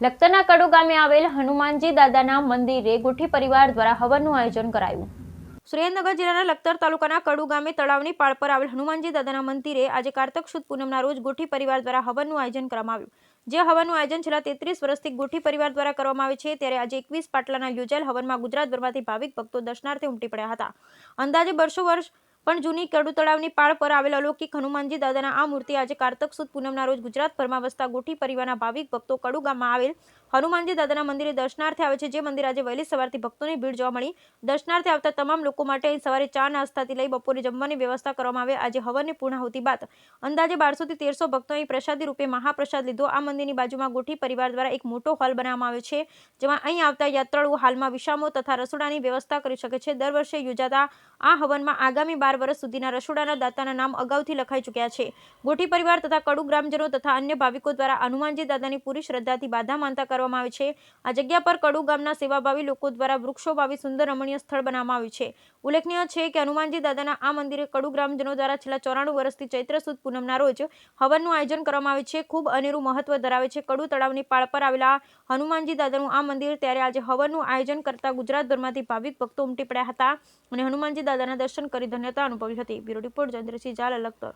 લખતરના કડુ ગામે આવેલ હનુમાનજી દાદાના મંદિરે ગોઠી પરિવાર દ્વારા હવનનું આયોજન કરાયું। સુરેન્દ્રનગર જિલ્લાના લખતર તાલુકાના કડુ ગામે તળાવની પાળ પર આવેલ હનુમાનજી દાદાના મંદિરે આજે કારતક સુદ પૂનમના રોજ ગોઠી પરિવાર દ્વારા હવનનું આયોજન કરવામાં આવ્યું। જે હવનનું આયોજન છેલ્લા 33 વર્ષથી ગોઠી પરિવાર દ્વારા કરવામાં આવે છે, ત્યારે આજે 21 પાટલાના યોજાયેલ હવનમાં ગુજરાતભરમાંથી ભાવિક ભક્તો દર્શનાર્થે ઉમટી પડ્યા હતા। અંદાજે 200 વર્ષ પણ જૂની કડુ તળાવની પાળ પર આવેલ અલૌકિક હનુમાનજી દાદાના આ મૂર્તિ આજે કારતક સુદ પૂનમના રોજ ગુજરાતભરમાં વસતા ગોઠી પરિવારના ભાવિક ભક્તો કડુ ગામમાં આવેલ હનુમાનજી દાદાના મંદિરે દર્શનાર્થે આવે છે। જે મંદિર આજે વહેલી સવારથી ભક્તોની ભીડ જોવા મળી। દર્શનાર્થે આવતા તમામ લોકો માટે અહીં સવારે ચા નાસ્તાથી લઈ બપોરે જમવાની વ્યવસ્થા કરવામાં આવે। આજે હવનની પૂર્ણાહુતિ બાદ અંદાજે 1200 થી 1300 ભક્તો અહીં પ્રસાદી રૂપે મહાપ્રસાદ લીધો। આ મંદિરની બાજુમાં ગોઠી પરિવાર દ્વારા એક મોટો હોલ બનાવવામાં આવ્યો છે, જેમાં અહીં આવતા યાત્રાળુઓ હાલમાં વિશ્રામો તથા રસોડાની વ્યવસ્થા કરી શકે છે। દર વર્ષે યોજાતા આ હવનમાં આગામી 12 વર્ષ સુધીના રસોડાના દાતાના નામ અગાઉથી લખાઈ ચૂક્યા છે। ગોઠી પરિવાર તથા કડુ ગ્રામજનો તથા અન્ય ભાવિકો દ્વારા હનુમાનજી દાદાની પૂરી શ્રદ્ધાથી બાધા માનતા કરવામાં આવે છે। આ જગ્યા પર કડુ ગામના સેવાભાવી લોકો દ્વારા વૃક્ષો વાવી સુંદર રમણીય સ્થળ બનાવવામાં આવ્યું છે। ઉલ્લેખનીય છે કે હનુમાનજી દાદાના આ મંદિરે કડુ ગ્રામજનો દ્વારા છેલ્લા 94 વર્ષથી ચૈત્ર સુદ પૂનમના રોજ હવનનું આયોજન કરવામાં આવે છે। ખૂબ અનેરું મહત્વ ધરાવે છે કડુ તળાવની પાળ પર આવેલા હનુમાનજી દાદાનું આ મંદિર, ત્યારે આજે હવનનું આયોજન કરતા ગુજરાતભરમાંથી ભાવિક ભક્તો ઉમટી પડ્યા હતા અને હનુમાનજી દાદાના દર્શન કરી ધન્યતા અનુભવી હતી। Bureau report Chandrasinh Zala, Lakhtar.